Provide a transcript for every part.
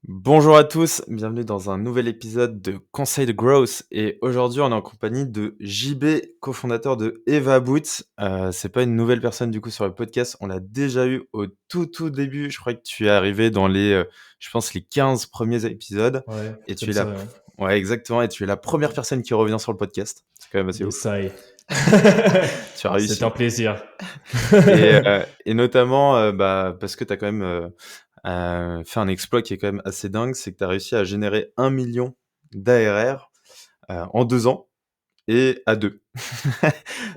Bonjour à tous, bienvenue dans un nouvel épisode de Conseil de Growth et aujourd'hui on est en compagnie de JB, cofondateur de Eva Boots. C'est pas une nouvelle personne du coup sur le podcast, on l'a déjà eu au tout début, je crois que tu es arrivé dans je pense les 15 premiers épisodes Ouais, et ça tu me es ça, ouais. ouais exactement, et tu es la première personne qui revient sur le podcast, c'est quand même assez Yes, ouf, ça y est. tu as C'est un réussi. plaisir. Et notamment parce que tu as quand même fait un exploit qui est quand même assez dingue, c'est que tu as réussi à générer 1 million d'ARR en 2 ans et à deux.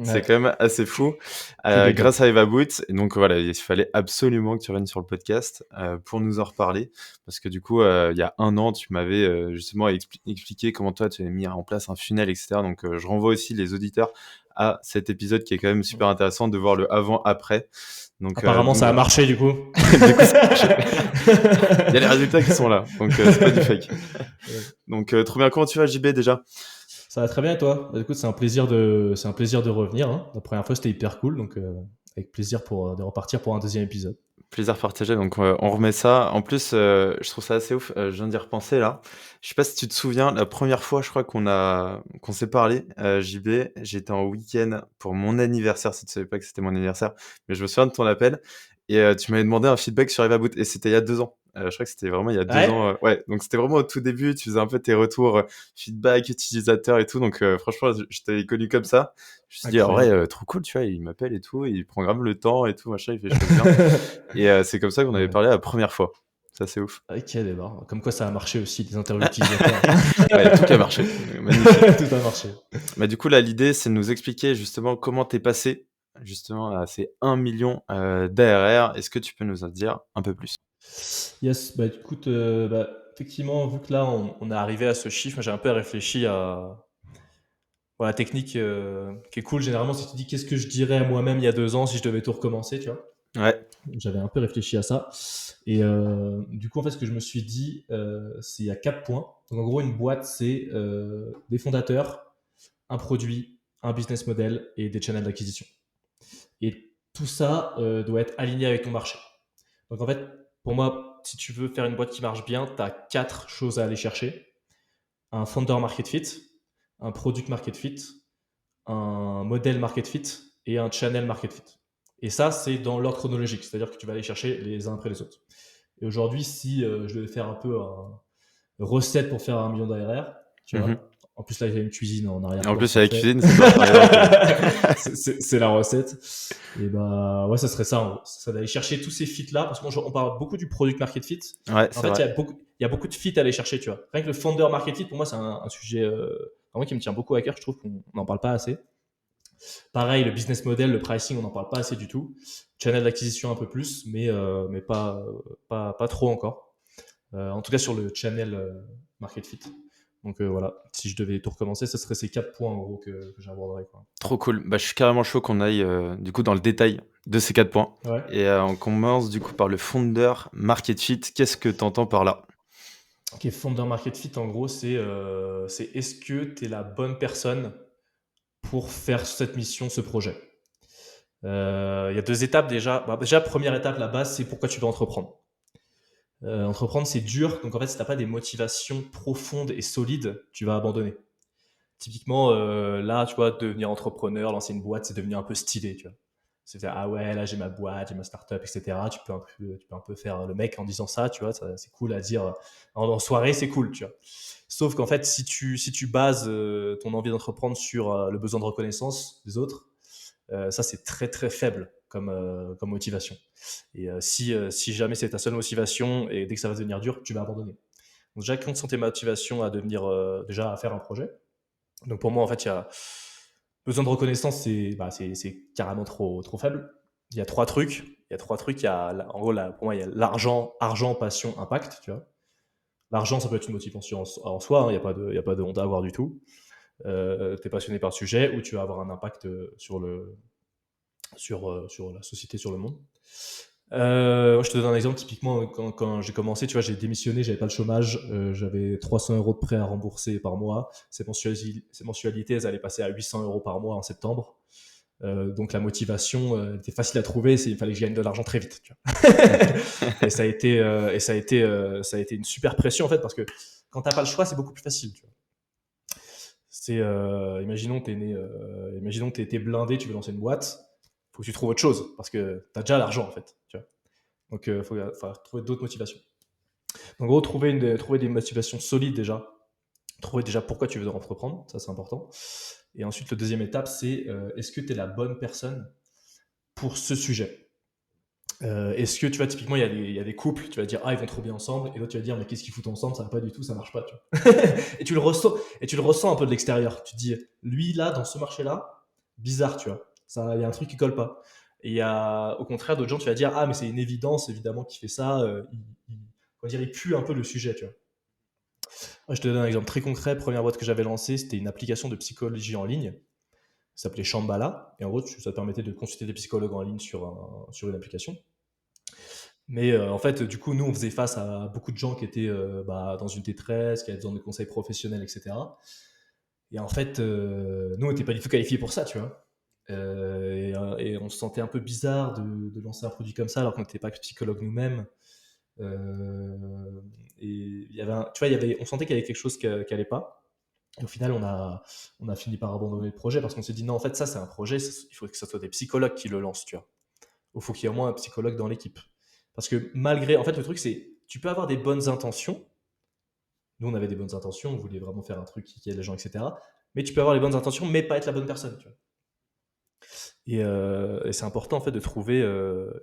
C'est Ouais, quand même assez fou que des gains. grâce à Eva Boots. Et donc voilà, il fallait absolument que tu reviennes sur le podcast pour nous en reparler. Parce que du coup, il y a un an, tu m'avais justement expliqué comment toi, tu avais mis en place un funnel, etc. Donc je renvoie aussi les auditeurs à cet épisode qui est quand même super intéressant de voir le avant-après. Apparemment, Donc ça a voilà. marché du coup. Du coup, ça a marché. Il y a les résultats qui sont là, donc c'est pas du fake. Ouais. Donc trop bien, comment tu vas JB déjà? Ça va très bien et toi? Bah, écoute, c'est un plaisir de revenir, hein. La première fois, c'était hyper cool, donc avec plaisir de repartir pour un deuxième épisode. Plaisir partagé, donc on remet ça. En plus, je trouve ça assez ouf, je viens d'y repenser là. Je sais pas si tu te souviens, la première fois, je crois qu'on s'est parlé, JB, j'étais en week-end pour mon anniversaire, si tu savais pas que c'était mon anniversaire, mais je me souviens de ton appel et tu m'avais demandé un feedback sur Eva Boot et c'était il y a 2 ans. Je crois que c'était vraiment il y a 2 Ouais? ans, ouais, donc c'était vraiment au tout début, tu faisais un peu tes retours, feedback utilisateur et tout, donc franchement, je t'avais connu comme ça. Je me suis dit: «En vrai, Incroyable. trop cool», tu vois? Il m'appelle et tout, et il prend grave le temps et tout machin, il fait les choses bien. Et c'est comme ça qu'on avait Ouais. parlé la première fois. Ça, c'est ouf. Ok, d'accord. Comme quoi ça a marché aussi, les interviews utilisateurs. Ouais, tout a marché. Magnifique. Tout a marché. Bah, du coup, là, l'idée, c'est de nous expliquer justement comment t'es passé justement à ces 1 million d'ARR. Est-ce que tu peux nous en dire un peu plus? Yes, bah écoute, effectivement, vu que là on est arrivé à ce chiffre, j'ai un peu réfléchi à la technique qui est cool. Généralement, si tu dis qu'est-ce que je dirais à moi-même il y a 2 ans si je devais tout recommencer, tu vois. Ouais. J'avais un peu réfléchi à ça. Et du coup, en fait, ce que je me suis dit, c'est il y a 4 points. Donc en gros, une boîte, c'est des fondateurs, un produit, un business model et des channels d'acquisition. Et tout ça doit être aligné avec ton marché. Donc en fait, pour moi, si tu veux faire une boîte qui marche bien, tu as 4 choses à aller chercher. Un founder market fit, un product market fit, un modèle market fit et un channel market fit. Et ça, c'est dans l'ordre chronologique, c'est-à-dire que tu vas aller chercher les uns après les autres. Et aujourd'hui, si je devais faire un peu une recette pour faire 1 million d'ARR, tu Mhm. vois, en plus là, il y a une cuisine en En arrière-plan, plus, c'est avec parfait. cuisine, c'est parfait. Ok. C'est la recette. Et bah ouais, ça serait ça en gros. Ça d'aller chercher tous ces fits là, parce qu'on parle beaucoup du product market fit. Ouais, En c'est fait, vrai. il y a beaucoup de fits à aller chercher, tu vois. Rien que le founder market fit, pour moi, c'est un sujet vraiment qui me tient beaucoup à cœur. Je trouve qu'on n'en parle pas assez. Pareil, le business model, le pricing, on n'en parle pas assez du tout. Channel d'acquisition un peu plus, mais pas trop encore. En tout cas sur le channel market fit. Donc voilà, si je devais tout recommencer, ce serait ces 4 points en gros que j'aborderais, quoi. Trop cool. Bah, je suis carrément chaud qu'on aille du coup dans le détail de ces 4 points. Ouais. Et on commence du coup par le founder market fit. Qu'est-ce que tu entends par là? Ok, founder market fit, en gros, c'est est-ce que tu es la bonne personne pour faire cette mission, ce projet. Il y a 2 étapes déjà. Bah, déjà, première étape, la base, c'est pourquoi tu veux entreprendre. Entreprendre, c'est dur. Donc, en fait, si tu n'as pas des motivations profondes et solides, tu vas abandonner. Typiquement, là, tu vois, devenir entrepreneur, lancer une boîte, c'est devenu un peu stylé, tu vois. C'est dire, ah ouais, là, j'ai ma boîte, j'ai ma startup, etc. Tu peux un peu faire le mec en disant ça, tu vois. C'est cool à dire. En soirée, c'est cool, tu vois. Sauf qu'en fait, si tu bases ton envie d'entreprendre sur le besoin de reconnaissance des autres, ça, c'est très, très faible comme motivation. Et si jamais c'est ta seule motivation et dès que ça va devenir dur, tu vas abandonner. Donc, déjà, compte sur tes motivations à devenir, déjà à faire un projet. Donc pour moi, en fait, il y a besoin de reconnaissance, c'est carrément trop faible. Il y a 3 trucs. Il y a 3 trucs. En gros, pour moi, il y a argent, passion, impact. Tu vois. L'argent, ça peut être une motivation en soi. Hein, il y a pas de honte à avoir du tout. Tu es passionné par le sujet ou tu vas avoir un impact sur la société, sur le monde. Je te donne un exemple. Typiquement, quand j'ai commencé, tu vois, j'ai démissionné, j'avais pas le chômage, j'avais 300 euros de prêt à rembourser par mois. Ces mensualités, elles allaient passer à 800 euros par mois en septembre. Donc la motivation était facile à trouver, il fallait que je gagne de l'argent très vite. Tu vois. Et ça a été une super pression en fait parce que quand t'as pas le choix, c'est beaucoup plus facile. Tu vois. Imaginons que t'es blindé, tu veux lancer une boîte, faut que tu trouves autre chose parce que t'as déjà l'argent en fait. Tu vois. Donc faut trouver d'autres motivations. En gros, trouver des motivations solides déjà. Trouver déjà pourquoi tu veux entreprendre, ça c'est important. Et ensuite, le deuxième étape, c'est est-ce que tu es la bonne personne pour ce sujet. Est-ce que tu vois, typiquement, il y a des couples, tu vas dire, ah, ils vont trop bien ensemble, et l'autre, tu vas dire, mais qu'est-ce qu'ils foutent ensemble, ça va pas du tout, ça marche pas, tu vois. Et tu le ressens un peu de l'extérieur. Tu te dis, lui, là, dans ce marché-là, bizarre, tu vois. Il y a un truc qui colle pas. Et il y a, au contraire, d'autres gens, tu vas dire, ah, mais c'est une évidence, évidemment, qu'il fait ça, il pue un peu le sujet, tu vois. Moi, je te donne un exemple très concret. Première boîte que j'avais lancée, c'était une application de psychologie en ligne. Ça s'appelait Shambhala. Et en gros, ça te permettait de consulter des psychologues en ligne sur une application. Mais en fait, du coup, nous, on faisait face à beaucoup de gens qui étaient dans une détresse, qui avaient besoin de conseils professionnels, etc. Et en fait, nous, on n'était pas du tout qualifiés pour ça, tu vois. Et on se sentait un peu bizarre de lancer un produit comme ça alors qu'on n'était pas psychologue nous-mêmes. Et tu vois, on sentait qu'il y avait quelque chose qui n'allait pas. Et au final, on a fini par abandonner le projet parce qu'on s'est dit non, en fait, ça, c'est un projet, il faut que ce soit des psychologues qui le lancent, tu vois. Il faut qu'il y ait au moins un psychologue dans l'équipe. Parce que malgré, en fait, le truc, c'est, tu peux avoir des bonnes intentions. Nous, on avait des bonnes intentions, on voulait vraiment faire un truc qui aide les gens, etc. Mais tu peux avoir les bonnes intentions, mais pas être la bonne personne, tu vois. Et c'est important, en fait, de trouver.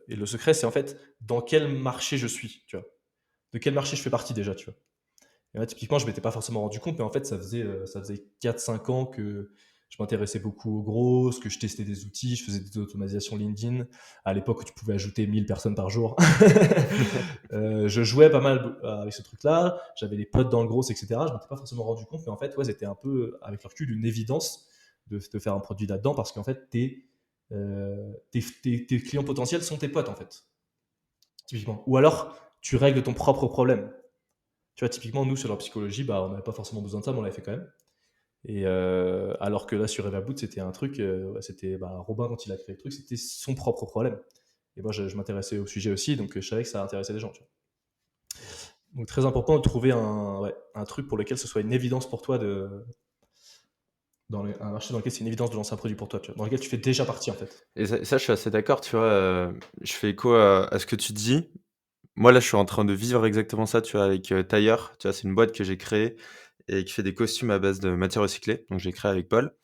Et le secret, c'est en fait, dans quel marché je suis, tu vois. De quel marché je fais partie déjà, tu vois. Et là, typiquement, je m'étais pas forcément rendu compte, mais en fait, ça faisait 4-5 ans que je m'intéressais beaucoup aux grosses, que je testais des outils, je faisais des automatisations LinkedIn. À l'époque où tu pouvais ajouter 1000 personnes par jour. Je jouais pas mal avec ce truc-là. J'avais des potes dans le gros, etc. Je m'étais pas forcément rendu compte, mais en fait, ouais, c'était un peu, avec le recul, une évidence de faire un produit là-dedans parce qu'en fait, tes clients potentiels sont tes potes, en fait. Typiquement. Ou alors, tu règles ton propre problème. Tu vois, typiquement, nous, sur la psychologie, bah, on n'avait pas forcément besoin de ça, mais on l'avait fait quand même. Et alors que là, sur Everboot, c'était un truc, c'était Robin, quand il a créé le truc, c'était son propre problème. Et moi, je m'intéressais au sujet aussi, donc je savais que ça intéressait les gens. Tu vois. Donc, très important de trouver un truc pour lequel ce soit une évidence pour toi un marché dans lequel c'est une évidence de lancer un produit pour toi, tu vois, dans lequel tu fais déjà partie, en fait. Et ça, je suis assez d'accord, tu vois, je fais écho à ce que tu dis. Moi, là, je suis en train de vivre exactement ça, tu vois, avec Tailleur. Tu vois, c'est une boîte que j'ai créée et qui fait des costumes à base de matière recyclée. Donc, j'ai créé avec Paul.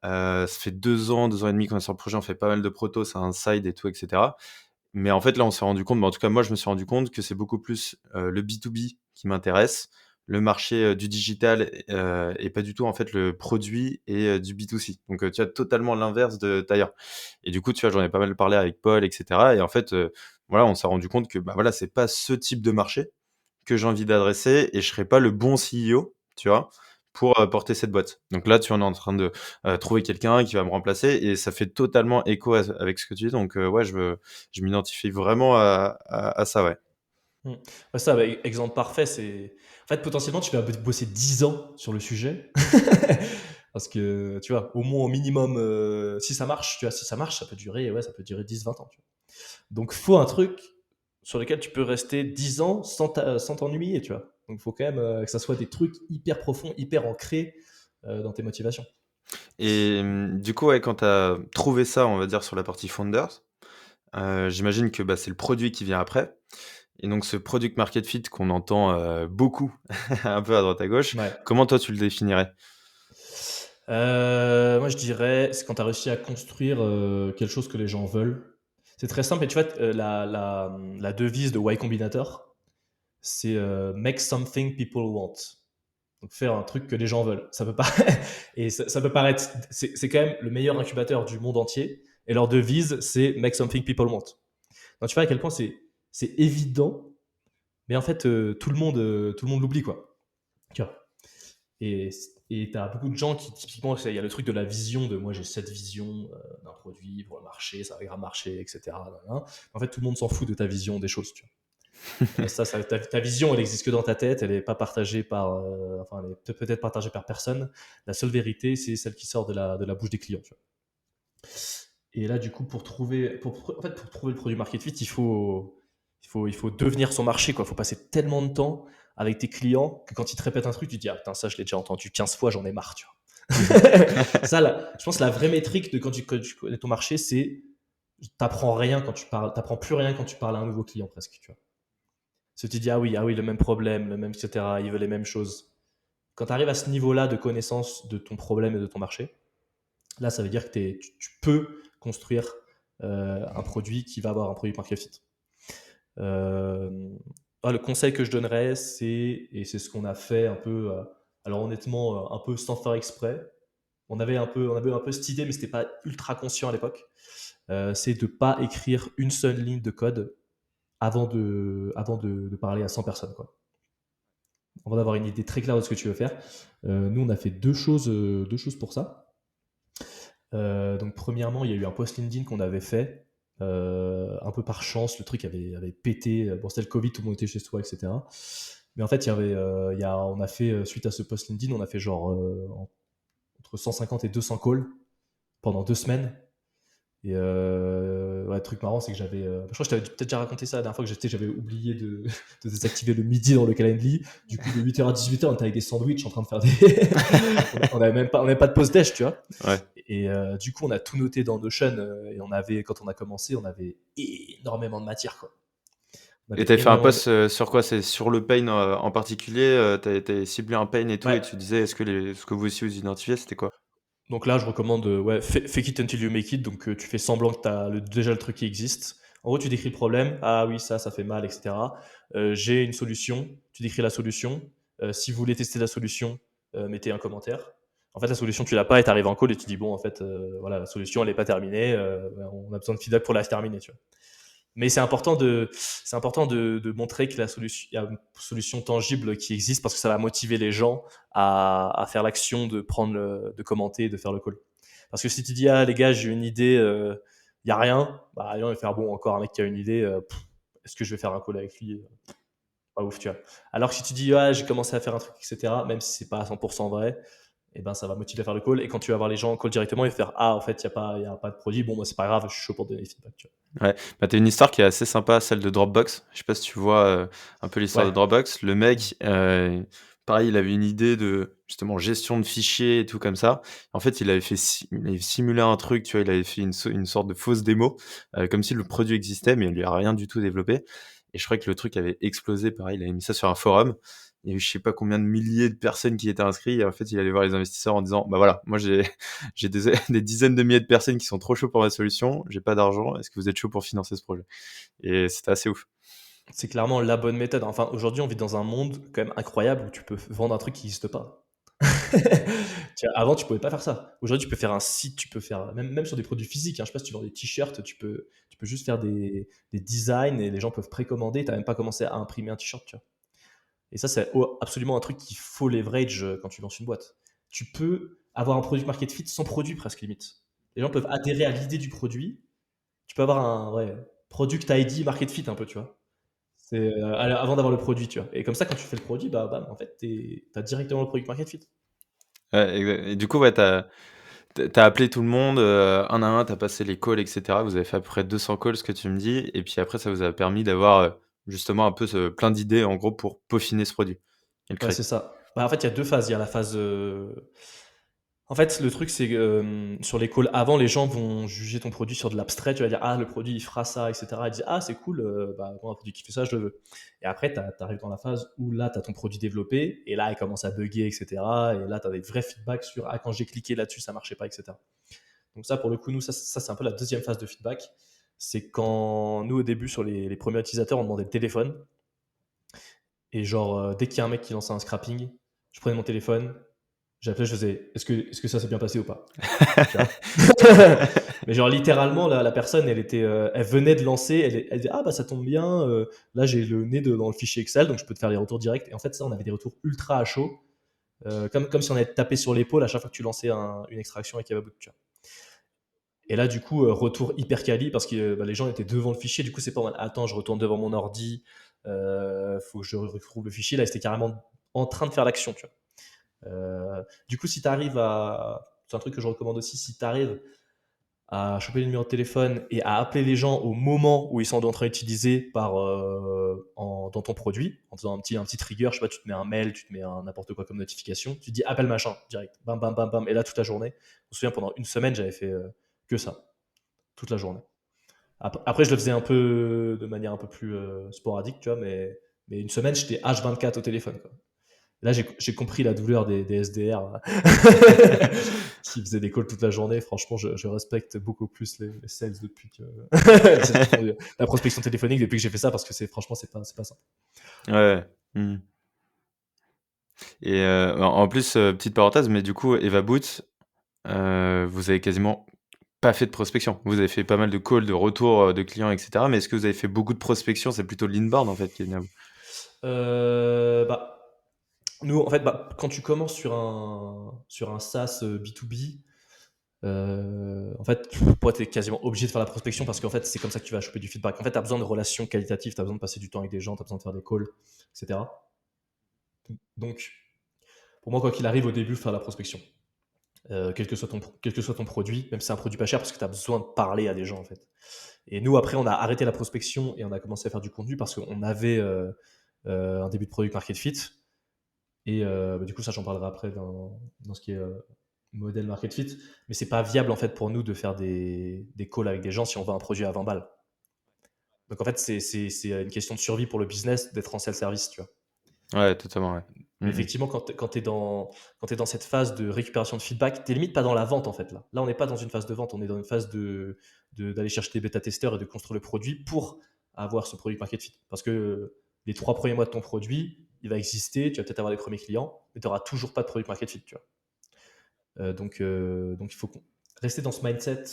Ça fait 2 ans et demi qu'on est sur le projet. On fait pas mal de protos, c'est un side et tout, etc. Mais en fait, là, on s'est rendu compte, en tout cas, moi, je me suis rendu compte que c'est beaucoup plus le B2B qui m'intéresse, le marché du digital et pas du tout, en fait, le produit et du B2C. Donc, tu as totalement l'inverse de Tailleur. Et du coup, tu vois, j'en ai pas mal parlé avec Paul, etc. Et en fait, voilà, on s'est rendu compte que, bah voilà, c'est pas ce type de marché que j'ai envie d'adresser et je serais pas le bon CEO, tu vois, pour porter cette boîte. Donc là, tu en es en train de trouver quelqu'un qui va me remplacer et ça fait totalement écho avec ce que tu dis. Donc ouais, je m'identifie vraiment à ça, ouais. Mm. Ça, exemple parfait, c'est. En fait, potentiellement, tu vas bosser 10 ans sur le sujet. Parce que, tu vois, au moins, au minimum, si ça marche, tu vois, si ça marche, ça peut durer 10-20 ans. Tu vois. Donc, faut un truc sur lequel tu peux rester 10 ans sans t'ennuyer, tu vois. Donc, il faut quand même que ça soit des trucs hyper profonds, hyper ancrés dans tes motivations. Et du coup, ouais, quand tu as trouvé ça, on va dire, sur la partie Founders, j'imagine que bah, c'est le produit qui vient après. Et donc ce product market fit qu'on entend beaucoup, un peu à droite à gauche, Ouais. comment toi tu le définirais? Moi, je dirais, c'est quand tu as réussi à construire quelque chose que les gens veulent. C'est très simple, et tu vois, la devise de Y Combinator, c'est make something people want. Donc faire un truc que les gens veulent. Ça peut pas et ça peut paraître, c'est quand même le meilleur incubateur du monde entier. Et leur devise, c'est make something people want. Donc tu vois à quel point c'est évident, mais en fait tout le monde l'oublie quoi. Tu vois. Et tu as beaucoup de gens qui, typiquement, il y a le truc de la vision, de moi j'ai cette vision d'un produit pour le marché, ça va marcher, etc. En fait, tout le monde s'en fout de ta vision des choses. Tu vois. Ta vision, elle existe que dans ta tête, elle n'est pas partagée par. Enfin, elle est peut-être partagée par personne. La seule vérité, c'est celle qui sort de la bouche des clients. Tu vois. Et là, du coup, pour trouver le produit market fit, il faut devenir son marché, quoi. Il faut passer tellement de temps avec tes clients que quand ils te répètent un truc, tu te dis, ah putain, ça, je l'ai déjà entendu 15 fois, j'en ai marre, tu vois. Mmh. Ça, là, je pense que la vraie métrique de quand tu connais ton marché, c'est t'apprends rien quand tu parles, t'apprends plus rien quand tu parles à un nouveau client presque, tu vois. Si tu dis, ah oui, le même problème, le même, etc., il veut les mêmes choses. Quand tu arrives à ce niveau-là de connaissance de ton problème et de ton marché, là, ça veut dire que tu peux construire un produit qui va avoir un produit market fit. Euh, le conseil que je donnerais, et c'est ce qu'on a fait un peu, alors honnêtement, un peu sans faire exprès. On avait un peu cette idée, mais c'était pas ultra conscient à l'époque. C'est de pas écrire une seule ligne de code avant de parler à 100 personnes, quoi. Avant d'avoir une idée très claire de ce que tu veux faire. Nous, on a fait deux choses pour ça. Donc, premièrement, il y a eu un post LinkedIn qu'on avait fait, un peu par chance. Le truc avait pété. Bon, c'était le Covid, tout le monde était chez soi, etc. Mais en fait, on a fait, suite à ce post LinkedIn, on a fait genre entre 150 et 200 calls pendant 2 semaines. Et ouais, le truc marrant, c'est que je crois que je t'avais peut-être déjà raconté ça la dernière fois que j'avais oublié de désactiver le midi dans le calendrier. Du coup, de 8h à 18h, on était avec des sandwichs en train de faire des. On n'avait pas de pause déj, tu vois. Ouais. Et du coup, on a tout noté dans Notion. Et quand on a commencé, on avait énormément de matière, quoi. On Et avait tu fait un énormément de. post, sur quoi? C'est sur le pain, en particulier, tu ciblé un pain et tout et Ouais. tu disais: «Est-ce que ce que vous aussi vous identifiez?» C'était quoi? Donc là, je recommande, ouais, fake it until you make it. Donc tu fais semblant que tu as déjà le truc qui existe. En gros, tu décris le problème. Ah oui, ça fait mal, etc. J'ai une solution. Tu décris la solution. Si vous voulez tester la solution, mettez un commentaire. En fait, la solution, tu l'as pas et tu arrives en call et tu dis, bon, en fait, voilà, la solution, elle n'est pas terminée. On a besoin de feedback pour la terminer, tu vois. Mais c'est important de montrer que il y a une solution tangible qui existe parce que ça va motiver les gens à faire l'action de commenter et de faire le call. Parce que si tu dis, ah les gars, j'ai une idée, il n'y a rien, bah les gens vont faire, bon, encore un mec qui a une idée, est-ce que je vais faire un call avec lui? Pas ouf, tu vois. Alors que si tu dis, ah, j'ai commencé à faire un truc, etc., même si c'est pas à 100% vrai, et ben ça va motiver à faire le call. Et quand tu vas voir les gens en call directement, ils vont faire, ah, en fait, il y a pas de produit, bon, bah, c'est pas grave, je suis chaud pour donner des feedbacks, tu Ouais, bah, tu une histoire qui est assez sympa, celle de Dropbox. Je sais pas si tu vois, un peu vois. l'histoire de Ouais. Dropbox. Le mec, pareil, il avait une idée de, justement, gestion de fichiers et tout comme ça. En fait, il avait simulé un truc, tu vois? Il avait fait une sorte de fausse démo, comme si le produit existait, mais il lui a rien du tout développé et je crois que le truc avait explosé. Pareil, il avait mis ça sur un forum. Il y avait je sais pas combien de milliers de personnes qui étaient inscrites et en fait, il allait voir les investisseurs en disant: «Bah, voilà, moi j'ai des des dizaines de milliers de personnes qui sont trop chauds pour ma solution, j'ai pas d'argent, est-ce que vous êtes chaud pour financer ce projet?» Et c'était assez ouf. C'est clairement la bonne méthode. Enfin, aujourd'hui, on vit dans un monde quand même incroyable où tu peux vendre un truc qui n'existe pas. Avant, tu pouvais pas faire ça. Aujourd'hui, tu peux faire un site, tu peux faire même sur des produits physiques, hein. Je sais pas si tu vends des t-shirts, tu peux juste faire des designs et les gens peuvent précommander. Tu n'as même pas commencé à imprimer un t-shirt, tu vois. Et ça, c'est absolument un truc qu'il faut leverage quand tu lances une boîte. Tu peux avoir un produit market fit sans produit presque limite. Les gens peuvent adhérer à l'idée du produit. Tu peux avoir un ouais, product ID market fit un peu, tu vois. C'est avant d'avoir le produit, tu vois. Et comme ça, quand tu fais le produit, bah, bam, en fait, t'as directement le product market fit. Ouais, et du coup, ouais, tu appelé tout le monde, un à un, tu as passé les calls et cetera. Vous avez fait à peu près 200 calls, ce que tu me dis et puis après ça vous a permis d'avoir, justement un peu plein d'idées en gros pour peaufiner ce produit et le Ouais, créer. c'est ça. Bah, en fait, il y a deux phases. Il y a la phase. En fait, le truc, c'est que sur les calls avant, les gens vont juger ton produit sur de l'abstrait. Tu vas dire, ah, le produit, il fera ça, etc. Ils disent, ah, c'est cool, bah, moi, un produit qui fait ça, je le veux. Et après, tu arrives dans la phase où là, tu as ton produit développé, et là, il commence à bugger, etc. Et là, tu as des vrais feedbacks sur, ah, quand j'ai cliqué là-dessus, ça marchait pas, etc. Donc, ça, pour le coup, nous, ça c'est un peu la deuxième phase de feedback. C'est quand nous, au début, sur les premiers utilisateurs, on demandait le téléphone. Et genre, dès qu'il y a un mec qui lançait un scrapping, je prenais mon téléphone, j'appelais, je faisais, est-ce que ça s'est bien passé ou pas? Tu vois. Mais genre littéralement, la personne, elle venait de lancer, elle disait, ah bah ça tombe bien, là j'ai le nez dans le fichier Excel, donc je peux te faire les retours directs. Et en fait, ça, on avait des retours ultra à chaud, comme si on avait tapé sur l'épaule à chaque fois que tu lançais une extraction avec Yavaboot, tu vois. Et là, du coup, retour hyper quali parce que bah, les gens étaient devant le fichier. Du coup, c'est pas mal. Attends, je retourne devant mon ordi, faut que je retrouve le fichier. Là, c'était carrément en train de faire l'action, tu vois. Du coup, si tu arrives à. C'est un truc que je recommande aussi, si tu arrives à choper le numéro de téléphone et à appeler les gens au moment où ils sont en train d'utiliser dans ton produit, en faisant un petit trigger, je sais pas, tu te mets un mail, tu te mets n'importe quoi comme notification, tu te dis appelle machin, direct, bam, bam, bam, bam, et là toute la journée. Je me souviens, pendant une semaine, j'avais fait que ça, toute la journée. Après, je le faisais un peu de manière un peu plus sporadique, tu vois, mais une semaine, j'étais H24 au téléphone, quoi. Là, j'ai compris la douleur des SDR là, qui faisaient des calls toute la journée. Franchement, je respecte beaucoup plus les sales depuis que ceux qui font la prospection téléphonique depuis que j'ai fait ça parce que franchement, c'est pas simple. Ouais. Mmh. Et en plus, petite parenthèse, mais du coup, Eva Boots, vous avez quasiment pas fait de prospection. Vous avez fait pas mal de calls, de retours, de clients et cetera, mais est-ce que vous avez fait beaucoup de prospection? C'est plutôt l'inbound, en fait, qui est venu à vous? Bah, nous, en fait, bah, quand tu commences sur un SaaS B2B, en fait, toi, tu es quasiment obligé de faire la prospection parce qu'en fait, c'est comme ça que tu vas choper du feedback. En fait, tu as besoin de relations qualitatives, tu as besoin de passer du temps avec des gens, tu as besoin de faire des calls, etc. Donc, pour moi, quoi qu'il arrive, au début, faire la prospection. Quel que soit ton produit, même si c'est un produit pas cher, parce que tu as besoin de parler à des gens, en fait. Et nous, après, on a arrêté la prospection et on a commencé à faire du contenu parce qu'on avait un début de product market fit. Et bah, du coup, ça, j'en parlerai après dans ce qui est modèle market fit. Mais c'est pas viable, en fait, pour nous de faire des calls avec des gens si on vend un produit à 20 balles. Donc, en fait, c'est une question de survie pour le business d'être en self-service, tu vois. Ouais, totalement, ouais. Mais Mmh mh. effectivement, quand tu es dans cette phase de récupération de feedback, tu limite pas dans la vente en fait. Là on n'est pas dans une phase de vente, on est dans une phase d'aller chercher des bêta-testeurs et de construire le produit pour avoir ce produit market fit. Parce que les 3 premiers mois de ton produit, il va exister, tu vas peut-être avoir les premiers clients, mais tu n'auras toujours pas de produit market fit. Tu vois. Donc il faut rester dans ce mindset.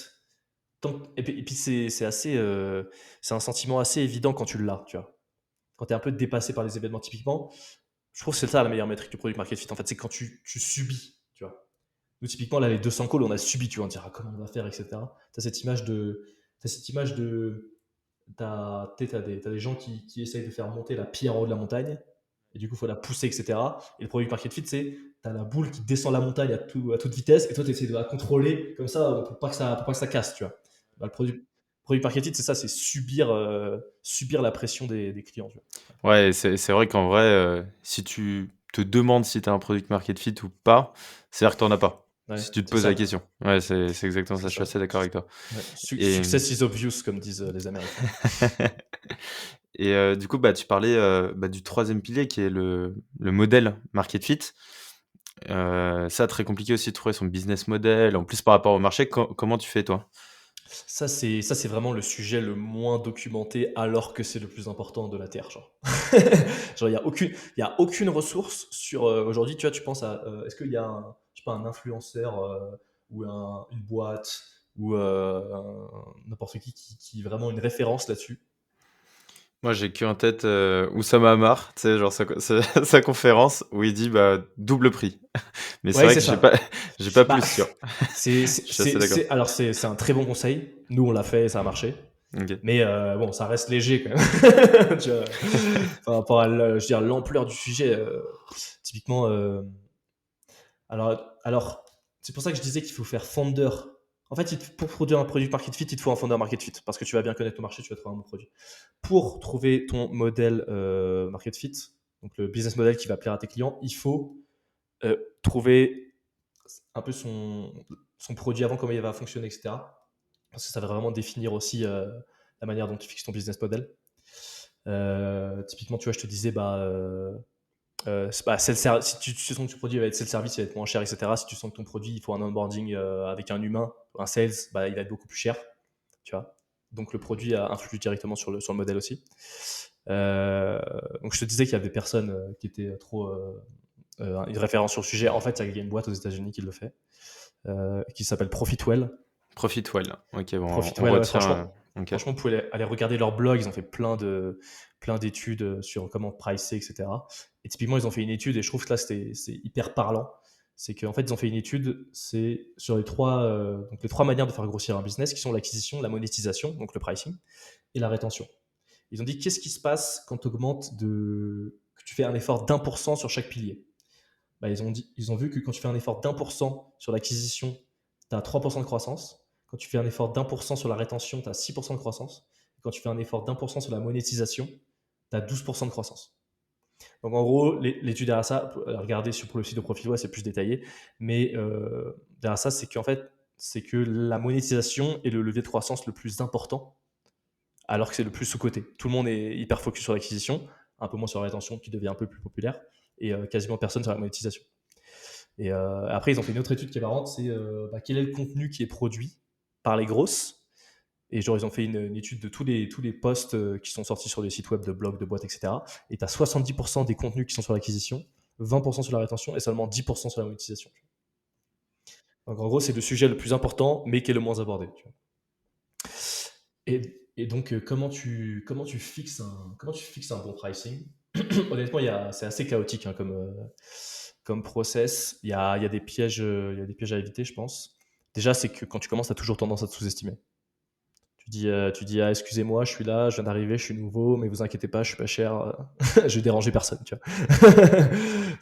Et puis c'est un sentiment assez évident quand tu l'as. Tu vois. Quand tu es un peu dépassé par les événements typiquement, je trouve que c'est ça la meilleure métrique du product market fit. En fait, c'est quand tu subis, tu vois. Nous, typiquement, là, les 200 calls, on a subi, tu vois, on dira comment on va faire, etc. Tu as cette image de, t'as des gens qui essayent de faire monter la pierre en haut de la montagne, et du coup, il faut la pousser, etc. Et le product market fit, c'est, tu as la boule qui descend la montagne à toute vitesse, et toi, tu essaies de la contrôler comme ça pour pas que ça casse, tu vois. Bah, product market fit, c'est ça, c'est subir la pression des clients, tu vois. Ouais, et c'est vrai qu'en vrai, si tu te demandes si tu as un product market fit ou pas, c'est-à-dire que tu en as pas. Ouais, Si tu te c'est poses la ça. question. Ouais, c'est exactement ça, C'est je suis ça. assez d'accord avec toi. Ouais. Et Success is obvious, comme disent les Américains. et du coup, bah, tu parlais, bah, du troisième pilier qui est le modèle market fit. Ça, très compliqué aussi de trouver son business model. En plus, par rapport au marché, comment tu fais toi? Ça, c'est vraiment le sujet le moins documenté, alors que c'est le plus important de la Terre, genre. Genre, il y a aucune ressource sur aujourd'hui. Tu vois, tu penses à est-ce qu'il y a je sais pas, un influenceur ou une boîte ou n'importe qui est vraiment une référence là-dessus. Moi, j'ai qu'en tête, Oussama Ammar, tu sais, genre sa conférence où il dit, bah, double prix. Mais c'est Ouais, vrai c'est que ça. j'ai pas Bah, plus, tu vois? Je suis assez d'accord. alors c'est un très bon conseil. Nous, on l'a fait et ça a marché. OK. Mais bon, ça reste léger quand même. Tu vois, par rapport à je veux dire, l'ampleur du sujet. Typiquement, alors c'est pour ça que je disais qu'il faut faire founder. En fait, pour produire un produit market fit, il te faut un founder market fit parce que tu vas bien connaître ton marché, tu vas trouver un bon produit. Pour trouver ton modèle market fit, donc le business model qui va plaire à tes clients, il faut trouver un peu son produit avant, comment il va fonctionner, etc. Parce que ça va vraiment définir aussi la manière dont tu fixes ton business model. Typiquement, tu vois, je te disais, si tu sens que ton produit va être self-service, il va être moins cher, etc. Si tu sens que ton produit, il faut un onboarding avec un humain, un sales, bah, il va être beaucoup plus cher. Tu vois. Donc le produit influe directement sur le modèle aussi. Donc je te disais qu'il y avait personne qui était trop une référence sur le sujet. En fait, il y a une boîte aux États-Unis qui le fait, qui s'appelle Profitwell. Profitwell. OK, bon, on Profitwell, ouais, retient, OK. franchement, vous pouvez aller regarder leur blog. Ils ont fait plein d'études sur comment pricer, etc. Et typiquement, ils ont fait une étude, et je trouve que là, c'est hyper parlant. C'est qu'en fait, ils ont fait une étude, c'est sur donc les trois manières de faire grossir un business, qui sont l'acquisition, la monétisation, donc le pricing, et la rétention. Ils ont dit, qu'est-ce qui se passe quand que tu fais un effort d'1% sur chaque pilier. Bah, ils ont vu que quand tu fais un effort d'1% sur l'acquisition, tu as 3% de croissance. Quand tu fais un effort d'1% sur la rétention, tu as 6% de croissance. Et quand tu fais un effort d'1% sur la monétisation, tu as 12% de croissance. Donc en gros, l'étude derrière ça, regardez pour le site de Profilway, c'est plus détaillé, mais derrière ça, c'est qu'en fait, c'est que la monétisation est le levier de croissance le plus important, alors que c'est le plus sous-coté. Tout le monde est hyper focus sur l'acquisition, un peu moins sur la rétention qui devient un peu plus populaire, et quasiment personne sur la monétisation. Et après, ils ont fait une autre étude qui est marrante, c'est quel est le contenu qui est produit par les grosses. Et genre, ils ont fait une étude de tous les posts qui sont sortis sur des sites web de blogs, de boîtes, etc. Et tu as 70% des contenus qui sont sur l'acquisition, 20% sur la rétention et seulement 10% sur la monétisation. Donc en gros, c'est le sujet le plus important, mais qui est le moins abordé. Tu vois. Et donc, comment tu fixes un bon pricing? Honnêtement, c'est assez chaotique hein, comme process. Il y a des pièges, il y a des pièges à éviter, je pense. Déjà, c'est que quand tu commences, tu as toujours tendance à te sous-estimer. Tu dis ah, excusez-moi, je suis là, je viens d'arriver, je suis nouveau, mais vous inquiétez pas, je suis pas cher, je vais déranger personne, tu vois.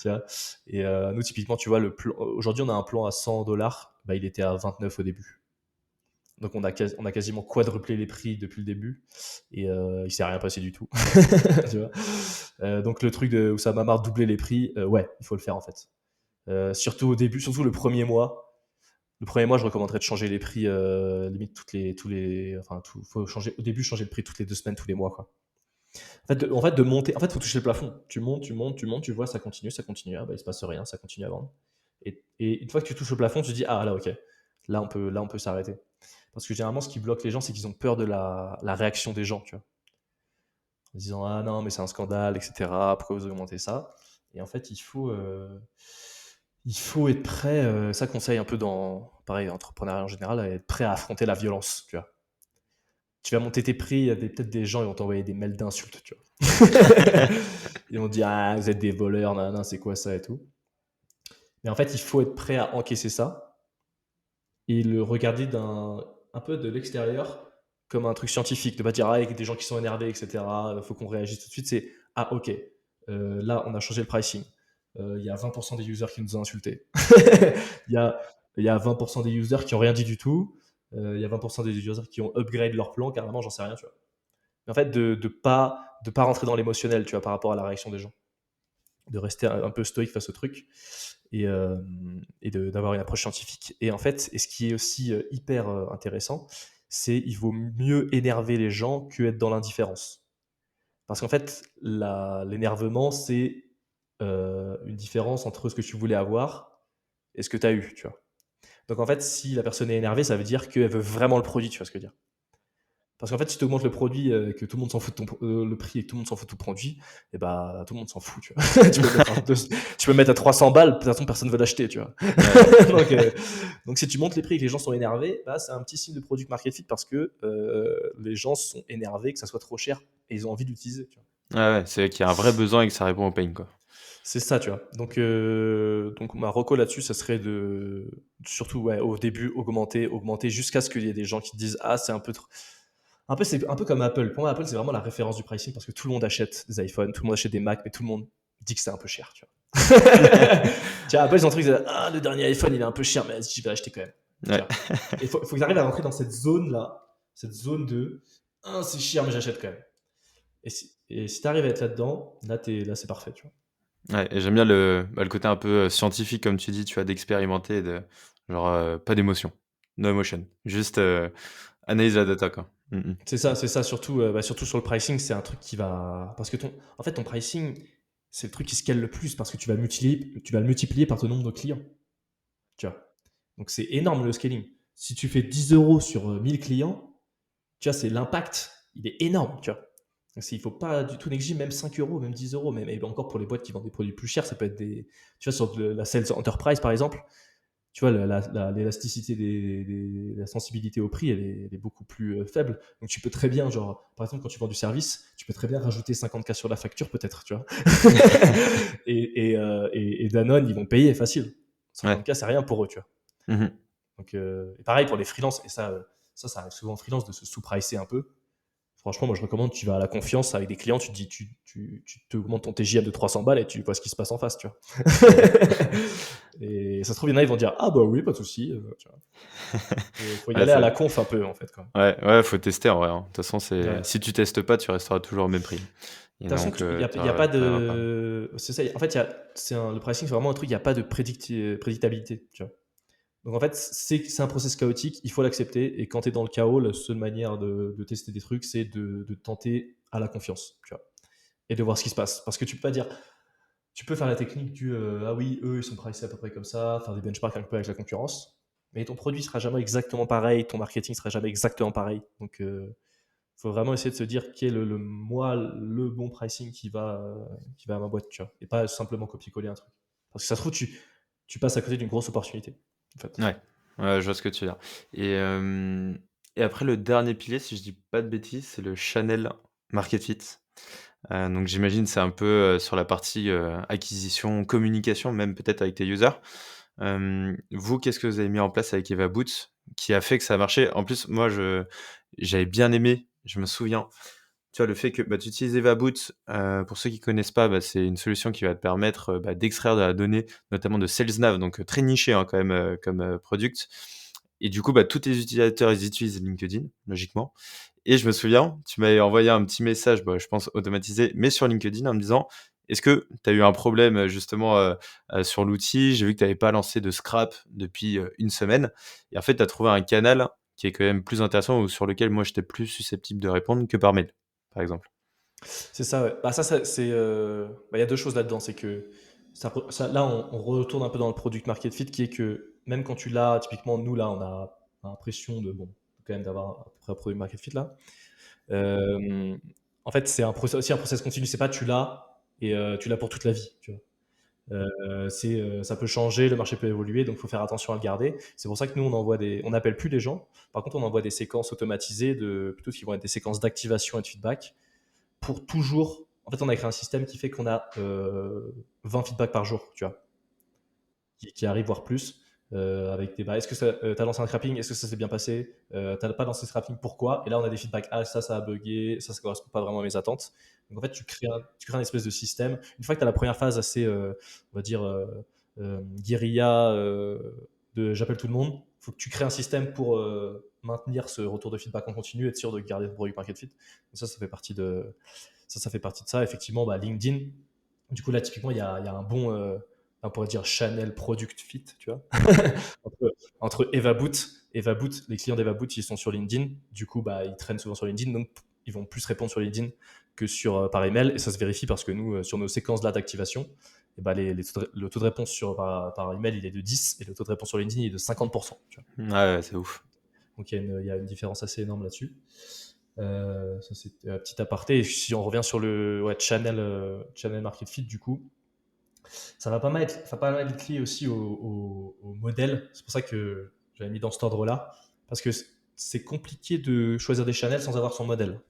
Tu vois. Et nous, typiquement, tu vois, aujourd'hui, on a un plan à $100, bah, il était à 29 au début. Donc, on a quasiment quadruplé les prix depuis le début et il s'est rien passé du tout. Tu vois. Donc, le truc de Oussama Mar doubler les prix, ouais, il faut le faire en fait. Surtout au début, surtout le premier mois. Le premier mois, je recommanderais de changer les prix limite faut changer au début, changer le prix toutes les 2 semaines, tous les mois quoi. En fait, de monter, en fait, faut toucher le plafond. Tu montes, tu montes, tu montes, tu vois, ça continue, ah bah il se passe rien, ça continue à vendre. Et une fois que tu touches le plafond, tu te dis ah là ok, là on peut s'arrêter. Parce que généralement, ce qui bloque les gens, c'est qu'ils ont peur de la réaction des gens, tu vois, en disant ah non mais c'est un scandale, etc. Pourquoi vous augmentez ça? Et en fait, il faut être prêt, ça conseille un peu dans, pareil, entrepreneuriat en général, à être prêt à affronter la violence, tu vois. Tu vas monter tes prix, il y a peut-être des gens, ils vont t'envoyer des mails d'insultes, tu vois. Ils vont te dire, ah, vous êtes des voleurs, nan, c'est quoi ça et tout. Mais en fait, il faut être prêt à encaisser ça et le regarder un peu de l'extérieur comme un truc scientifique, de pas dire, ah, avec des gens qui sont énervés, etc., il faut qu'on réagisse tout de suite. C'est, ah, ok, là, on a changé le pricing. Il y a 20% des users qui nous ont insultés. Il y a, il y a 20% des users qui ont rien dit du tout. Il y a 20% des users qui ont upgrade leur plan, carrément, j'en sais rien, tu vois. Mais en fait, de pas rentrer dans l'émotionnel, tu vois, par rapport à la réaction des gens. De rester un peu stoïque face au truc et d'avoir une approche scientifique. Et en fait, et ce qui est aussi hyper intéressant, c'est il vaut mieux énerver les gens que être dans l'indifférence. Parce qu'en fait, l'énervement, c'est une différence entre ce que tu voulais avoir et ce que tu as eu, tu vois. Donc en fait, si la personne est énervée, ça veut dire qu'elle veut vraiment le produit, tu vois ce que je veux dire. Parce qu'en fait, si tu augmentes le produit, que tout le monde s'en fout de le prix et que tout le monde s'en fout de ton produit, et bah tout le monde s'en fout, tu vois. Tu peux mettre à 300 balles, de toute façon personne ne veut l'acheter, tu vois. donc, donc si tu montes les prix et que les gens sont énervés, bah, c'est un petit signe de product market fit parce que les gens sont énervés que ça soit trop cher et ils ont envie d'utiliser, tu vois. Ouais, c'est vrai qu'il y a un vrai besoin et que ça répond au pain, quoi. C'est ça, tu vois. Donc ma reco là-dessus, ça serait surtout ouais, au début, augmenter jusqu'à ce qu'il y ait des gens qui te disent ah c'est un peu trop. C'est un peu comme Apple. Pour moi, Apple, c'est vraiment la référence du pricing parce que tout le monde achète des iPhones, tout le monde achète des Mac, mais tout le monde dit que c'est un peu cher, tu vois. Tu vois, Apple, ils ont un truc, ah, le dernier iPhone, il est un peu cher, mais je vais l'acheter quand même. Ouais. Il faut qu'ils arrivent à rentrer dans cette zone-là, cette zone de, ah, c'est cher, mais j'achète quand même. Et si tu arrives à être là-dedans, là, c'est parfait, tu vois. Ouais, et j'aime bien le côté un peu scientifique, comme tu dis, tu vois, d'expérimenter, genre, pas d'émotion, no emotion, juste analyse la data, quoi. C'est ça, surtout, surtout sur le pricing, c'est un truc qui va. Parce que en fait, ton pricing, c'est le truc qui scale le plus parce que tu vas le multiplier par ton nombre de clients. Tu vois. Donc c'est énorme le scaling. Si tu fais 10 euros sur 1000 clients, tu vois, c'est l'impact, il est énorme, tu vois. Donc il ne faut pas du tout négliger, même 5 euros, même 10 euros, même, et encore pour les boîtes qui vendent des produits plus chers, ça peut être des. Tu vois, sur la sales enterprise par exemple, tu vois, l'élasticité la sensibilité au prix, elle est beaucoup plus faible. Donc tu peux très bien, genre, par exemple, quand tu vends du service, tu peux très bien rajouter 50K sur la facture, peut-être, tu vois. et Danone, ils vont payer facile. 50K, c'est rien pour eux, tu vois. Donc, et pareil pour les freelances, et ça arrive souvent en freelance de se sous-pricer un peu. Franchement, moi, je recommande, tu vas à la confiance avec des clients, tu te dis, tu te augmentes ton TJM de 300 balles et tu vois ce qui se passe en face, tu vois. Et ça se trouve, il y en a, ils vont dire, ah bah oui, pas de souci. Tu vois. Faut y Ouais, aller à ça la conf un peu, en fait, quoi. ouais, ouais, faut tester en vrai, hein. De toute façon, c'est Ouais. si tu testes pas, tu resteras toujours au même prix et De toute façon, donc il y a pas de. C'est ça, en fait, le pricing, c'est vraiment un truc, il n'y a pas de prédictabilité, tu vois. Donc en fait, c'est un process chaotique, il faut l'accepter. Et quand tu es dans le chaos, la seule manière de tester des trucs, c'est de tenter à la confiance, tu vois, et de voir ce qui se passe. Parce que tu peux pas dire, tu peux faire la technique du ah oui, eux ils sont pricés à peu près comme ça, faire des benchmarks un peu avec la concurrence, mais ton produit sera jamais exactement pareil, ton marketing sera jamais exactement pareil. Donc faut vraiment essayer de se dire quel est le bon pricing qui va à ma boîte, tu vois, et pas simplement copier-coller un truc. Parce que ça se trouve, tu passes à côté d'une grosse opportunité, en fait. ouais, ouais, je vois ce que tu veux dire et hem et après le dernier pilier, si je dis pas de bêtises, c'est le channel market fit. Donc j'imagine c'est un peu, sur la partie, acquisition, communication, même peut-être avec tes users. Vous, qu'est-ce que vous avez mis en place avec Eva Boots qui a fait que ça a marché? En plus, moi, j'avais bien aimé, je me souviens, tu vois, le fait que, bah, tu utilises Eva Boots, pour ceux qui connaissent pas, bah, c'est une solution qui va te permettre, bah, d'extraire de la donnée, notamment de SalesNav, donc très niché, hein, quand même, comme, product et du coup, bah, tous tes utilisateurs, ils utilisent LinkedIn, logiquement et je me souviens, tu m'avais envoyé un petit message, bah, je pense automatisé, mais sur LinkedIn en me disant: «Est-ce que tu as eu un problème, justement, sur l'outil? J'ai vu que tu avais pas lancé de scrap depuis, 1 semaine» et en fait, tu as trouvé un canal qui est quand même plus intéressant ou sur lequel moi j'étais plus susceptible de répondre que par mail, par exemple. C'est ça, ouais. Bah, il y a deux choses là-dedans. C'est que là, on retourne un peu dans le product market fit qui est que même quand tu l'as, typiquement, nous, là, on a l'impression de, bon, quand même d'avoir à peu près un product market fit là. Euh, En fait, c'est aussi un process continu. C'est pas tu l'as et tu l'as pour toute la vie, tu vois. Ça peut changer, le marché peut évoluer, donc il faut faire attention à le garder. C'est pour ça que nous, on n'appelle plus les gens. Par contre, on envoie des séquences automatisées plutôt qui vont être des séquences d'activation et de feedback pour toujours. En fait, on a créé un système qui fait qu'on a 20 feedbacks par jour, tu vois, qui arrivent, voire plus. Avec des est-ce que tu as lancé un scrapping, est-ce que ça s'est bien passé, t'as pas lancé scrapping, pourquoi, et là on a des feedbacks, ah ça a bugué, ça correspond pas vraiment à mes attentes. Donc en fait tu crées un espèce de système une fois que tu as la première phase assez on va dire guérilla de j'appelle tout le monde. Il faut que tu crées un système pour maintenir ce retour de feedback en continu, être sûr de garder ton product market fit. Donc ça fait partie de ça. Effectivement, bah, LinkedIn, du coup là typiquement il y a un bon on pourrait dire channel product fit, tu vois, entre Eva Boot, les clients d'Eva Boot, ils sont sur LinkedIn, du coup, bah, ils traînent souvent sur LinkedIn, donc ils vont plus répondre sur LinkedIn que par email, et ça se vérifie parce que nous, sur nos séquences là d'activation, et bah, le taux de réponse par email, il est de 10, et le taux de réponse sur LinkedIn, il est de 50%. Tu vois. Ouais, ouais, c'est ouf. Donc il y a une différence assez énorme là-dessus. Ça, c'est un petit aparté. Et si on revient sur le channel market fit, du coup, ça va pas mal être lié aussi au modèle. C'est pour ça que j'avais mis dans cet ordre-là. Parce que c'est compliqué de choisir des channels sans avoir son modèle.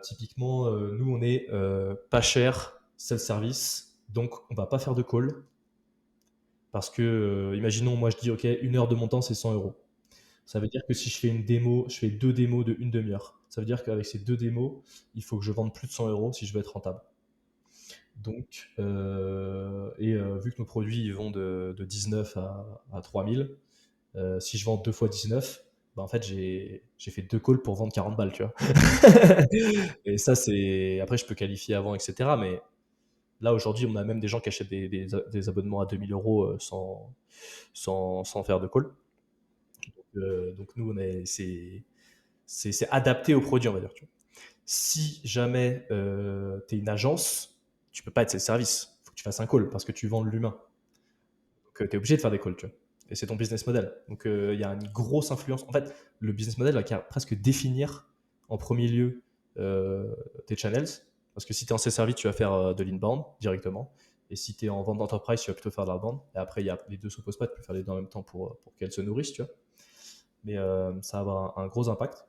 Typiquement, nous, on est pas cher, self-service. Donc, on va pas faire de call. Parce que, imaginons, moi, je dis, OK, 1 heure de mon temps, c'est 100 euros. Ça veut dire que si je fais une démo, je fais 2 démos de 1 demi-heure. Ça veut dire qu'avec ces 2 démos, il faut que je vende plus de 100 euros si je veux être rentable. Donc, vu que nos produits ils vont de 19 à 3000, si je vends 2 fois 19, bah en fait, j'ai fait 2 calls pour vendre 40 balles, tu vois. Et ça, c'est. Après, je peux qualifier avant, etc. Mais là, aujourd'hui, on a même des gens qui achètent des abonnements à 2000 euros sans faire de call. Donc nous, c'est adapté au produit, on va dire. Tu vois. Si jamais tu es une agence, tu peux pas être service. Il faut que tu fasses un call parce que tu vends de l'humain. Donc tu es obligé de faire des calls. Tu vois. Et c'est ton business model. Donc il y a une grosse influence. En fait, le business model va presque définir en premier lieu tes channels. Parce que si tu es en service, tu vas faire de l'inbound directement. Et si tu es en vente d'entreprise, tu vas plutôt faire de l'outbound. Et après, les deux s'opposent pas. Tu peux faire les deux en même temps pour qu'elles se nourrissent. Tu vois. Mais ça va avoir un gros impact.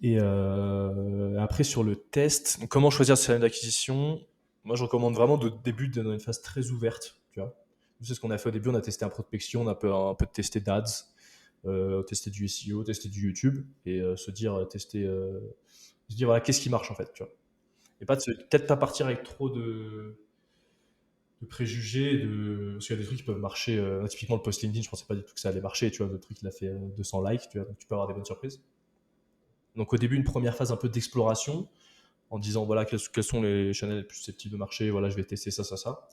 Et après, sur le test, donc, comment choisir ce channel d'acquisition? Moi, je recommande vraiment de début dans une phase très ouverte. Tu vois. C'est ce qu'on a fait au début. On a testé un prospection, on a un peu testé d'ads. tester du SEO, tester du YouTube et se dire voilà, qu'est-ce qui marche en fait, tu vois. Et peut-être pas partir avec trop de préjugés, parce qu'il y a des trucs qui peuvent marcher. Typiquement, le post LinkedIn, je pensais pas du tout que ça allait marcher. Tu vois, le truc, il a fait 200 likes, tu vois, donc tu peux avoir des bonnes surprises. Donc, au début, une première phase un peu d'exploration en disant voilà, quels sont les channels les plus susceptibles de marcher. Voilà, je vais tester ça, ça, ça.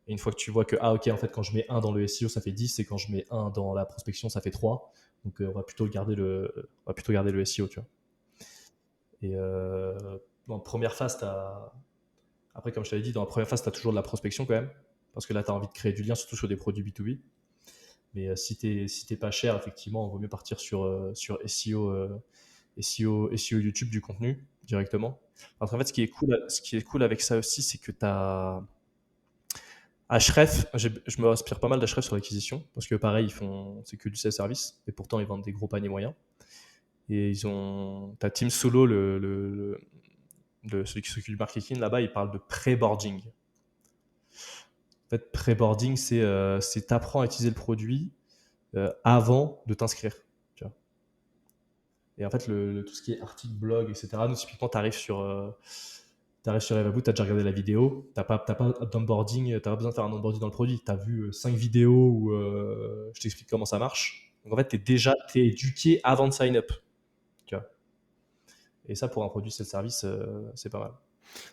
Et une fois que tu vois que, ah, ok, en fait, quand je mets un dans le SEO, ça fait 10, et quand je mets un dans la prospection, ça fait 3. Donc, on va plutôt garder le SEO, tu vois. Et dans la première phase, après, comme je t'avais dit, dans la première phase, tu as toujours de la prospection quand même. Parce que là, tu as envie de créer du lien, surtout sur des produits B2B. Mais si t'es pas cher, effectivement, il vaut mieux partir sur SEO YouTube du contenu directement. Parce qu'en fait, ce qui est cool avec ça aussi, c'est que tu as Ahref. Je me inspire pas mal d'Ahref sur l'acquisition. Parce que pareil, c'est que du self-service. Et pourtant, ils vendent des gros paniers moyens. Et t'as Team Solo, celui qui s'occupe du marketing là-bas, il parle de pré-boarding. En fait, pré-boarding, c'est t'apprends à utiliser le produit avant de t'inscrire. Tu vois. Et en fait, tout ce qui est article, blog, etc., nous, typiquement, t'arrives sur Evaboot, t'as déjà regardé la vidéo, t'as pas d'onboarding, t'as pas besoin de faire un onboarding dans le produit. T'as vu 5 vidéos où je t'explique comment ça marche. Donc en fait, t'es éduqué avant de sign up. Tu vois. Et ça, pour un produit self-service, c'est pas mal.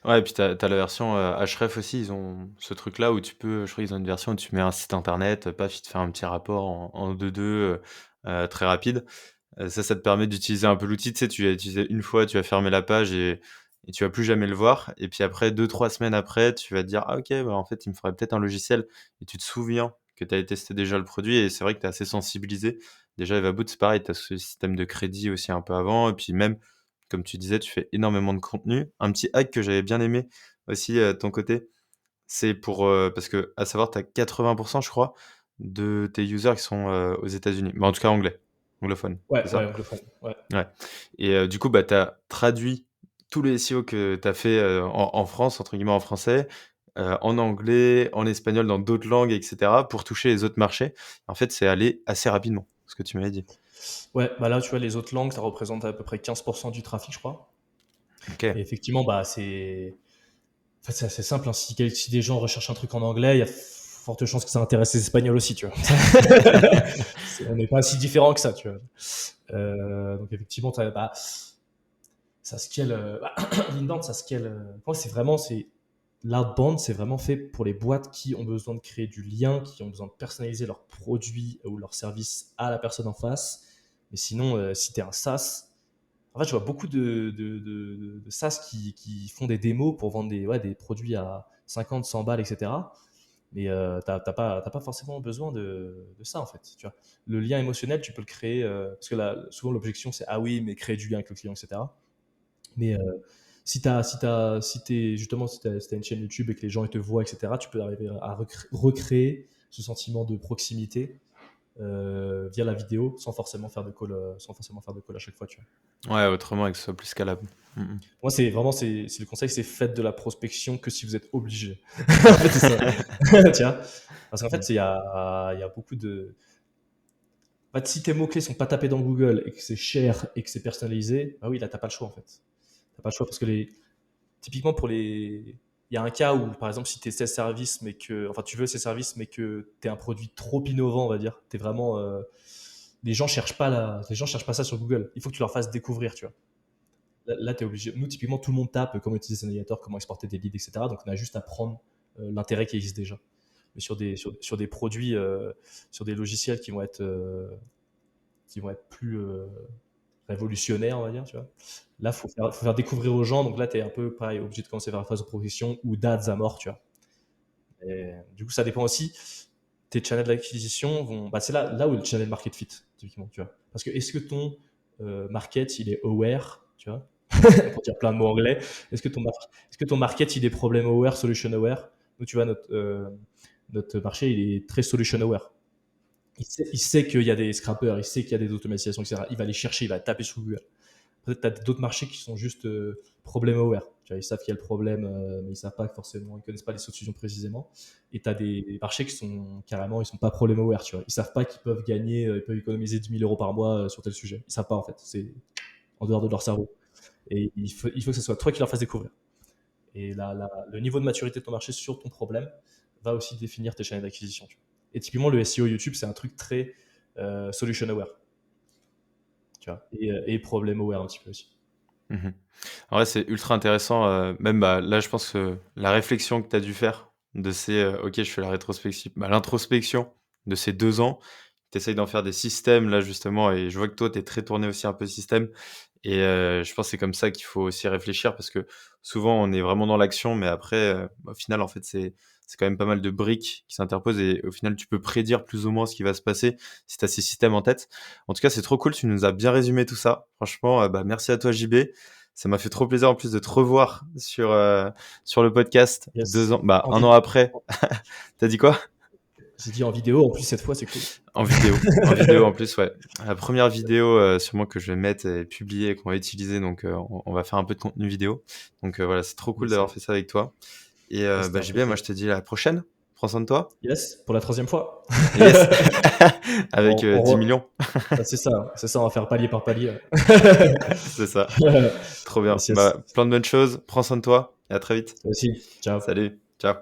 Ouais, et puis t'as la version Href aussi, ils ont ce truc-là où tu peux, je crois qu'ils ont une version où tu mets un site internet, paf, il te fait un petit rapport en 2-2, très rapide. Ça te permet d'utiliser un peu l'outil. Tu sais, tu l'as utilisé une fois, tu vas fermer la page et tu vas plus jamais le voir. Et puis après, 2-3 semaines après, tu vas te dire, ah ok, bah, en fait, il me faudrait peut-être un logiciel. Et tu te souviens que tu avais testé déjà le produit et c'est vrai que tu es assez sensibilisé. Déjà, Evaboot, c'est pareil, tu as ce système de crédit aussi un peu avant. Et puis même, comme tu disais, tu fais énormément de contenu. Un petit hack que j'avais bien aimé aussi de ton côté, c'est parce que, à savoir, tu as 80%, je crois, de tes users qui sont aux États-Unis. Mais en tout cas, anglophone, Ouais, c'est ouais, ça? anglophone. Ouais. Ouais. Et du coup, bah, tu as traduit tous les SEO que tu as fait en France, entre guillemets en français, en anglais, en espagnol, dans d'autres langues, etc., pour toucher les autres marchés. En fait, c'est allé assez rapidement, ce que tu m'avais dit. Ouais, bah là, tu vois, les autres langues, ça représente à peu près 15% du trafic, je crois. Ok. Et effectivement, bah, en fait, c'est assez simple. Hein. Si des gens recherchent un truc en anglais, il y a forte chance que ça intéresse les Espagnols aussi, tu vois. On n'est pas si différent que ça, tu vois. Donc effectivement, ça scale. L'inbound, ça scale. Moi, l'outbound, c'est vraiment fait pour les boîtes qui ont besoin de créer du lien, qui ont besoin de personnaliser leurs produits ou leurs services à la personne en face. Mais sinon, si tu es un SaaS, en fait, je vois beaucoup de SaaS qui font des démos pour vendre des produits à 50, 100 balles, etc. Mais t'as pas forcément besoin de ça, en fait. Tu vois. Le lien émotionnel, tu peux le créer. Parce que là, souvent, l'objection, c'est ah oui, mais créer du lien avec le client, etc. Mais si t'as une chaîne YouTube et que les gens ils te voient, etc., tu peux arriver à recréer ce sentiment de proximité via la vidéo sans forcément faire de call à chaque fois. Tu vois. Ouais, autrement, et que ce soit plus scalable. Mm, Moi, c'est le conseil, c'est faites de la prospection que si vous êtes obligé. En fait, c'est ça. Tiens. Parce qu'en fait, mm. il y a beaucoup de. En fait, si tes mots-clés sont pas tapés dans Google et que c'est cher et que c'est personnalisé, bah oui, là, t'as pas le choix en fait. T'as pas le choix parce que typiquement il y a un cas où, par exemple, si tu es service mais que, enfin, tu veux ces services mais que tu es un produit trop innovant, on va dire, t'es vraiment, les gens cherchent pas ça sur Google. Il faut que tu leur fasses découvrir, tu vois. Là, tu es obligé. Nous, typiquement, tout le monde tape comment utiliser un navigateur, comment exporter des leads, etc. Donc, on a juste à prendre l'intérêt qui existe déjà. Mais sur des produits, sur des logiciels qui vont être plus révolutionnaires, on va dire, tu vois. Là, faut faire découvrir aux gens. Donc là, tu es un peu pareil, obligé de commencer par la phase de progression ou d'ads à mort, tu vois. Et du coup, ça dépend aussi. Tes channels d'acquisition c'est là où est le channel market fit, typiquement, tu vois. Parce que est-ce que ton market, il est aware, tu vois, pour dire plein de mots anglais. Est-ce que ton market, il est problem aware, solution aware? Nous, tu vois, notre marché, il est très solution aware. Il sait qu'il y a des scrappers, il sait qu'il y a des automatisations, etc. Il va les chercher, il va taper sur Google. Peut-être tu as d'autres marchés qui sont juste problem aware. Tu vois, ils savent qu'il y a le problème, mais ils savent pas forcément, ils connaissent pas les solutions précisément. Et tu as des marchés qui sont carrément, ils sont pas problem aware, tu vois. Ils savent pas qu'ils peuvent gagner, ils peuvent économiser 10 000 euros par mois sur tel sujet. Ils savent pas en fait. C'est en dehors de leur cerveau. Et il faut que ce soit toi qui leur fasses découvrir. Et le niveau de maturité de ton marché sur ton problème va aussi définir tes chaînes d'acquisition. Tu vois. Et typiquement, le SEO YouTube, c'est un truc très solution aware. Tu vois, et problem aware un petit peu aussi. Mmh. En vrai, c'est ultra intéressant, même, bah, là, je pense que la réflexion que tu as dû faire de ces, OK, je fais la rétrospective, bah, l'introspection de ces 2 ans, tu essayes d'en faire des systèmes là, justement et je vois que toi, tu es très tourné aussi un peu système et je pense que c'est comme ça qu'il faut aussi réfléchir parce que souvent, on est vraiment dans l'action mais après, au final, en fait, c'est quand même pas mal de briques qui s'interposent et au final, tu peux prédire plus ou moins ce qui va se passer si tu as ces systèmes en tête. En tout cas, c'est trop cool, tu nous as bien résumé tout ça. Franchement, bah, merci à toi JB. Ça m'a fait trop plaisir en plus de te revoir sur le podcast 2 Yes. ans, bah, En 1 an vidéo. après. T'as dit quoi? J'ai dit en vidéo, en plus cette fois c'est cool. En vidéo en plus, ouais. La première vidéo sûrement que je vais mettre et publier et qu'on va utiliser, donc on va faire un peu de contenu vidéo. Donc voilà, c'est trop cool Yes, d'avoir fait ça avec toi. Et c'était bah, un JB, moi plaisir. je te dis à la prochaine. Prends soin de toi. Yes, pour la troisième fois. Yes, avec on, on 10 re- millions. Ah, c'est ça, on va faire palier par palier. C'est ça. Trop bien. Yes, yes. Bah, plein de bonnes choses. Prends soin de toi et à très vite. Toi aussi, ciao. Salut. Ciao.